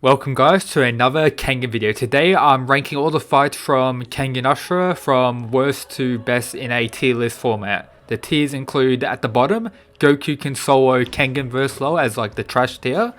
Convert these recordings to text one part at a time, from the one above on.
Welcome guys to another Kengan video. Today I'm ranking all the fights from Kengan Ashura from worst to best in a tier list format. The tiers include at the bottom, Goku can solo Kengan vs LoL as like the trash tier.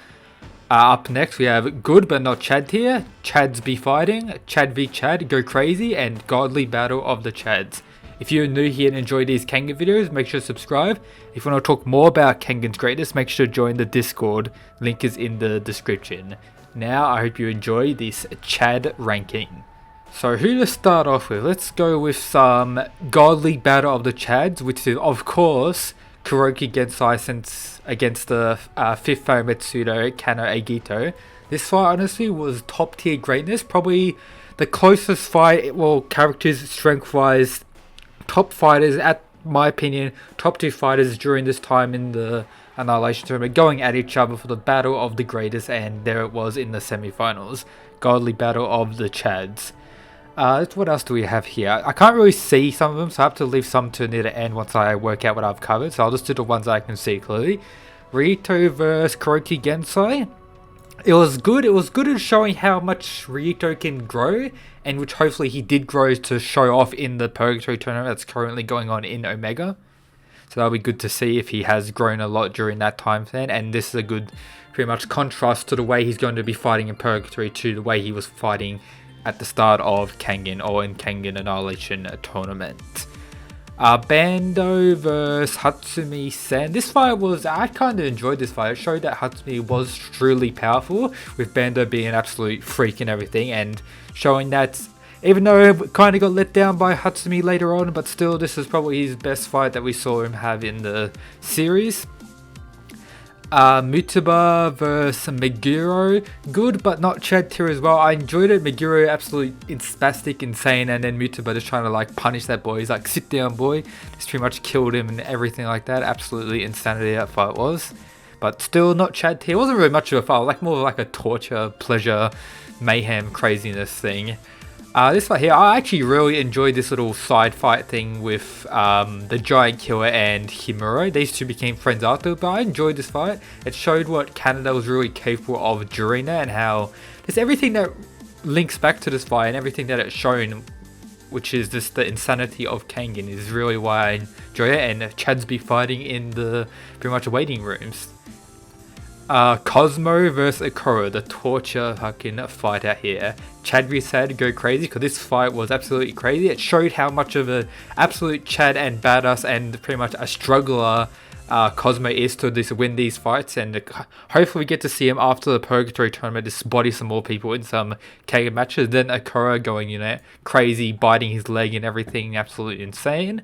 Up next we have good but not Chad tier, Chads be fighting, Chad v Chad, go crazy, and godly battle of the Chads. If you're new here and enjoy these Kengan videos, make sure to subscribe. If you want to talk more about Kengan's greatness, make sure to join the Discord, link is in the description. Now I hope you enjoy this Chad ranking. So who to start off with? Let's go with some godly battle of the Chads, which is of course Kuroki Gensai against the 5th Famitsudo Kano Agito. This fight honestly was top tier greatness, probably the closest fight, well, characters strength wise, top fighters at my opinion, top 2 fighters during this time in the Annihilation Tournament going at each other for the battle of the greatest, and there it was in the semi-finals. Godly battle of the Chads. What else do we have here? I can't really see some of them, so I have to leave some to near the end once I work out what I've covered, so I'll just do the ones that I can see clearly. Rito vs Kuroki Gensai. It was good at showing how much Rito can grow, and which hopefully he did grow to show off in the Purgatory Tournament that's currently going on in Omega. So that'll be good to see if he has grown a lot during that time span, and this is a good pretty much contrast to the way he's going to be fighting in Purgatory to the way he was fighting at the start of Kengan or in Kengan Annihilation Tournament. Bando vs Hatsumi Sen. This fight was, I kind of enjoyed this fight. It showed that Hatsumi was truly powerful, with Bando being an absolute freak and everything, and showing that even though it kind of got let down by Hatsumi later on, but still this is probably his best fight that we saw him have in the series. Mutaba vs Meguro. Good but not Chad tier as well. I enjoyed it. Meguro absolute spastic insane, and then Mutaba just trying to like punish that boy. He's like, sit down boy. Just pretty much killed him and everything like that. Absolutely insanity that fight was. But still not Chad tier. It wasn't really much of a fight. Like more of like a torture, pleasure, mayhem, craziness thing. This fight here, I actually really enjoyed this little side fight thing with the Giant Killer and Himuro. These two became friends after, but I enjoyed this fight. It showed what Canada was really capable of during that, and how just everything that links back to this fight and everything that it's shown, which is just the insanity of Kengan, is really why I enjoy it. And Chads be fighting in the pretty much waiting rooms. Cosmo vs Akora, the torture fucking fight out here. Chad v Chad go crazy, because this fight was absolutely crazy. It showed how much of an absolute Chad and badass and pretty much a struggler Cosmo is to win these fights, and hopefully we get to see him after the Purgatory Tournament just body some more people in some Kengan matches. Then Akora going, you know, crazy, biting his leg and everything, absolutely insane.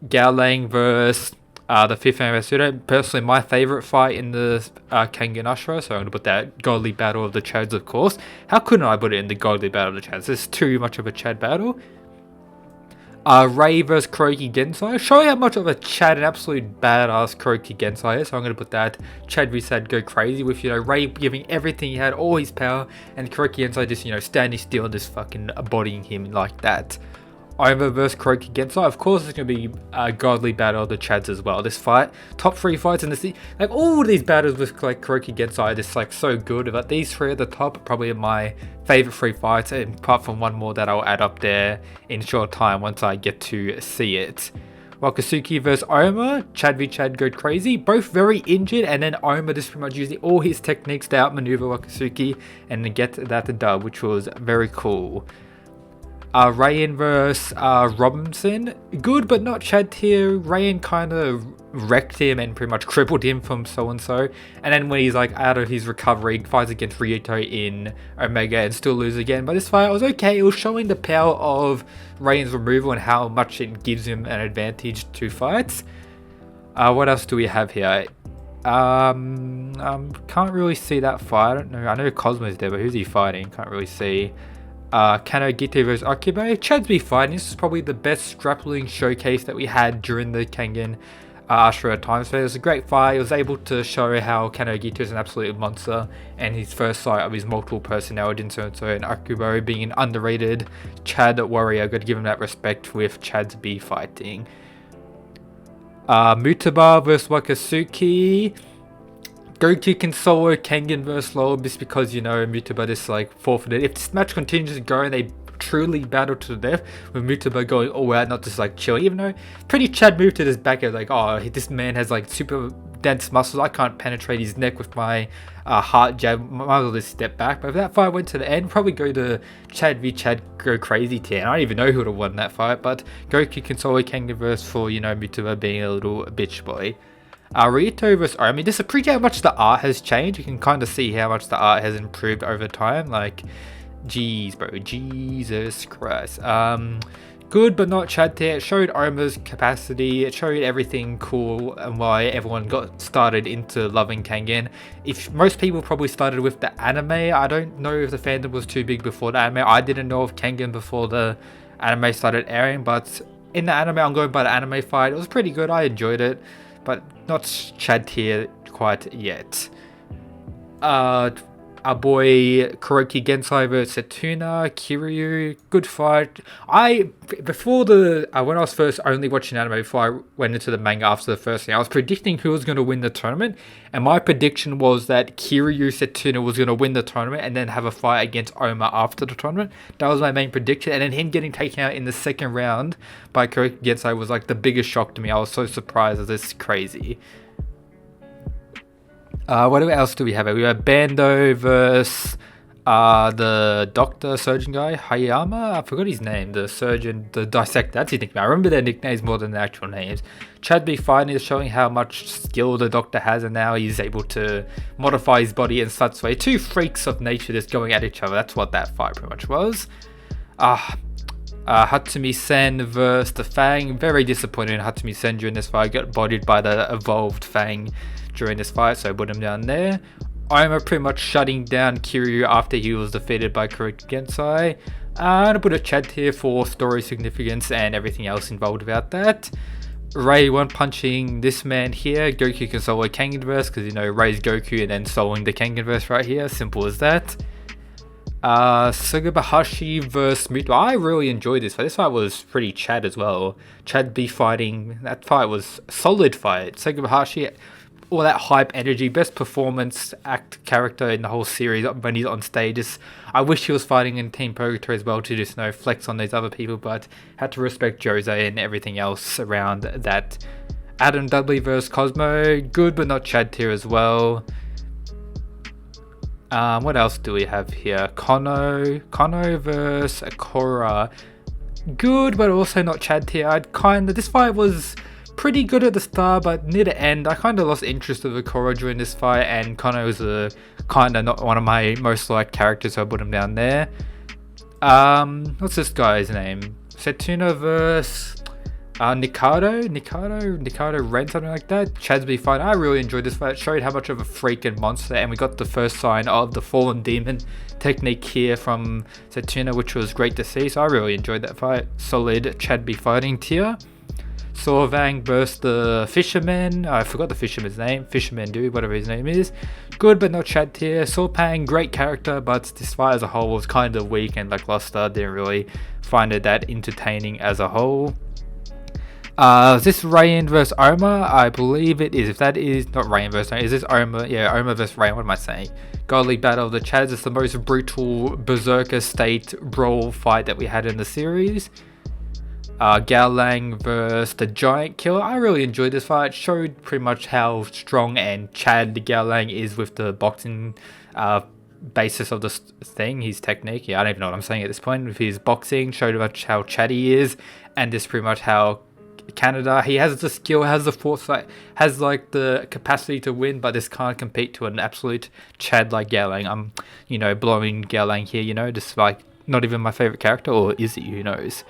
Gao Lang vs the 5th Famitsudo, personally my favourite fight in the Kengan Ashura, so I'm going to put that godly battle of the Chads, of course. How couldn't I put it in the godly battle of the Chads? This is too much of a Chad battle. Ray vs Kuroki Gensai, showing how much of a Chad and absolute badass Kuroki Gensai is, so I'm going to put that Chad v Chad go crazy, with, you know, Ray giving everything he had, all his power, and Kuroki Gensai just, you know, standing still and just fucking bodying him like that. Over vs Kuroki Gensai, of course it's going to be a godly battle of the Chads as well. This fight, top 3 fights in the like all of these battles with like Kuroki Gensai are just like so good, but these 3 at the top are probably my favourite 3 fights, and apart from one more that I'll add up there in short time once I get to see it. Wakatsuki vs Oma, Chad v Chad go crazy, both very injured, and then Oma just pretty much using all his techniques to outmaneuver Wakatsuki and get that dub, which was very cool. Rayan vs Robinson, good but not Chad tier. Rayan kind of wrecked him and pretty much crippled him from so-and-so, and then when he's like out of his recovery, fights against Rito in Omega and still lose again. But this fight was okay. It was showing the power of Rayan's removal and how much it gives him an advantage to fights. What else do we have here? Can't really see that fight. I don't know. I know Cosmo's there, but who's he fighting? Can't really see. Kano Agito vs Akube. Chads be fighting. This is probably the best grappling showcase that we had during the Kengan Ashura time. So it was a great fight. He was able to show how Kano Agito is an absolute monster, and his first sight of his multiple personality and so and Akube being an underrated Chad warrior. Got to give him that respect with Chads be fighting. Mutaba vs Wakatsuki. Goku can solo Kengan versus Law just because, you know, Mutaba just like forfeited. If this match continues to go and they truly battle to the death, with Mutaba going all out, not just like chilling, even though pretty Chad moved to his back of like, oh, this man has like super dense muscles, I can't penetrate his neck with my heart jab, might as well just step back. But if that fight went to the end, probably go to Chad v Chad go crazy tier. I don't even know who would have won that fight, but Goku can solo Kengan verse for, you know, Mutaba being a little bitch boy. Rito vs. Omi, just appreciate how much the art has changed. You can kind of see how much the art has improved over time. Like, jeez, bro, Jesus Christ. Good but not Chad tier. It showed Oma's capacity. It showed everything cool and why everyone got started into loving Kengan. If most people probably started with the anime, I don't know if the fandom was too big before the anime. I didn't know of Kengan before the anime started airing, but in the anime, I'm going by the anime fight. It was pretty good. I enjoyed it, but not Chad tier quite yet. Our boy Kuroki Gensai vs Setuna, Kiryu, good fight. Before when I was first only watching anime before I went into the manga after the first thing, I was predicting who was going to win the tournament, and my prediction was that Kiryu Setuna was going to win the tournament and then have a fight against Oma after the tournament. That was my main prediction, and then him getting taken out in the second round by Kuroki Gensai was like the biggest shock to me. I was so surprised. This is crazy. What else do we have? We have Bando versus the doctor surgeon guy, Hayama. I forgot his name. The surgeon, the dissector. That's his nickname. I remember their nicknames more than the actual names. Chad B fighting is showing how much skill the doctor has, and now he's able to modify his body in such a way. Two freaks of nature just going at each other. That's what that fight pretty much was. Hatsumi Sen versus the Fang. Very disappointed in Hatsumi Sen during this fight. Got bodied by the evolved Fang during this fight, so I put him down there. Oma pretty much shutting down Kiryu after he was defeated by Kuroki Gensai. And I put a Chad tier for story significance and everything else involved about that. Ray one punching this man here. Goku can solo Kenganverse because, you know, Ray's Goku and then soloing the Kenganverse right here. Simple as that. Sugabahashi vs Muto. I really enjoyed this fight. This fight was pretty Chad as well. Chad be fighting. That fight was a solid fight. Sugabahashi, all that hype energy, best performance act character in the whole series when he's on stage. I wish he was fighting in Team Purgatory as well to just, you know, flex on these other people, but had to respect Jose and everything else around that. Adam Dudley vs Cosmo, good but not Chad tier as well. What else do we have here? Kono vs Akora, good but also not Chad tier. This fight was pretty good at the start, but near the end I kind of lost interest of Akora during this fight, and Kono was kind of not one of my most liked characters, so I put him down there. What's this guy's name? Setuna vs Nikado Ren, something like that. Chadsby fight. I really enjoyed this fight. It showed how much of a freak and monster, and we got the first sign of the fallen demon technique here from Setuna, which was great to see. So I really enjoyed that fight. Solid Chadby fighting tier. Sorvang versus the Fisherman. I forgot the Fisherman's name. Fisherman dude, whatever his name is. Good but not Chad tier. Sorpang, great character, but this fight as a whole was kind of weak and lackluster. Didn't really find it that entertaining as a whole. Is this Rayan vs Oma? I believe it is. If that is not Rayan vs Oma, is this Oma? Yeah, Oma vs Rayan. What am I saying? Godly Battle of the Chads is the most brutal Berserker State brawl fight that we had in the series. Gao Lang vs the Giant Killer. I really enjoyed this fight. It showed pretty much how strong and Chad Gao Lang is with the boxing basis of this thing, his technique. Yeah, I don't even know what I'm saying at this point. With his boxing, showed much how Chad he is, and just pretty much how Canada, he has the skill, has the foresight, has like the capacity to win, but just can't compete to an absolute Chad like Gao Lang. I'm, you know, blowing Gao Lang here, you know, just like not even my favorite character, or is it? Who knows?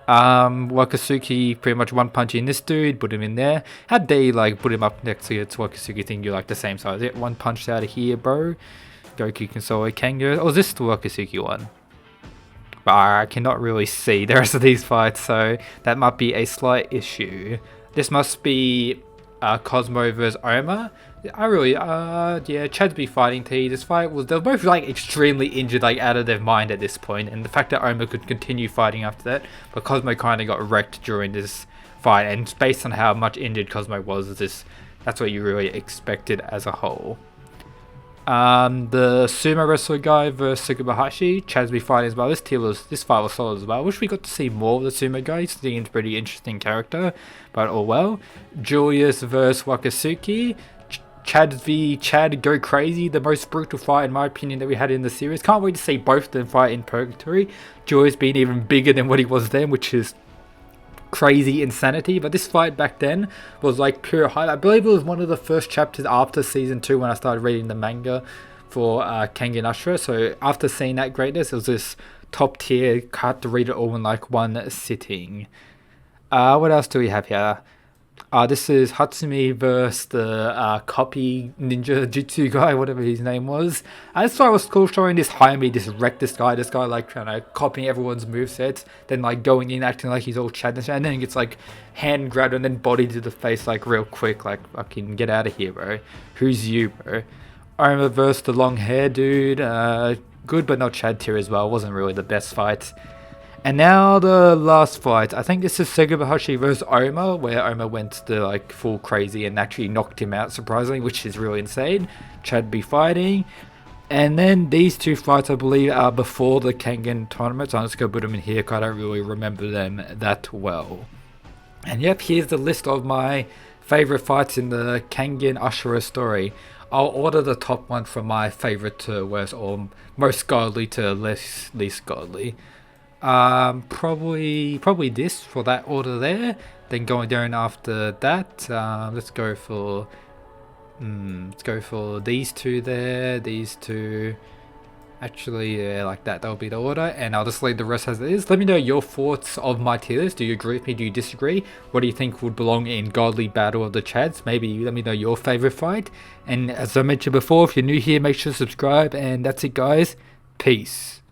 Wakasuki pretty much one punching this dude, put him in there. How'd they like put him up next to its Wakasuki thing? You're like the same size. One punch out of here, bro. Goku can solo Kango. Oh, is this the Wakasuki one? But I cannot really see the rest of these fights, so that might be a slight issue. This must be Cosmo vs Oma. I really, yeah, Chad's be fighting T. This fight was, they were both like extremely injured, like out of their mind at this point, and the fact that Oma could continue fighting after that, but Cosmo kind of got wrecked during this fight, and based on how much injured Cosmo was, this That's what you really expected as a whole. The sumo wrestler guy versus Sukubahashi, Chad's be fighting as well. This fight was solid as well. Wish we got to see more of the sumo guy. He seems a pretty interesting character, but oh well. Julius versus Wakasuki. Chad v Chad go crazy. The most brutal fight in my opinion that we had in the series. Can't wait to see both of them fight in Purgatory. Julius being even bigger than what he was then, which is crazy insanity. But this fight back then was like pure hype. I believe it was one of the first chapters after season 2 when I started reading the manga for Kengan Ashura. So after seeing that greatness, it was this top tier. Had to read it all in like one sitting. What else do we have here? This is Hatsumi versus the copy ninja jutsu guy, whatever his name was. I just thought it was cool showing this Jaime just wreck this guy like trying to copying everyone's movesets, then like going in acting like he's all Chad, and then he gets like hand grabbed and then body to the face like real quick, like fucking get out of here, bro. Who's you, bro? Oma versus the long hair dude. Good but not Chad tier as well. Wasn't really the best fight. And now the last fight. I think this is Sukubahashi versus Oma, where Oma went to like full crazy and actually knocked him out surprisingly, which is really insane. Chad be fighting. And then these two fights I believe are before the Kengan tournament, so I'm just going to put them in here because I don't really remember them that well. And yep, here's the list of my favourite fights in the Kengan Ashura story. I'll order the top one from my favourite to worst, or most godly to least godly. Probably this for that order there. Then going down after that, let's go for these two there. These two, actually, yeah, like that. That'll be the order, and I'll just leave the rest as it is. Let me know your thoughts of my tier list. Do you agree with me? Do you disagree? What do you think would belong in Godly Battle of the Chads? Maybe let me know your favorite fight. And as I mentioned before, if you're new here, make sure to subscribe. And that's it, guys. Peace.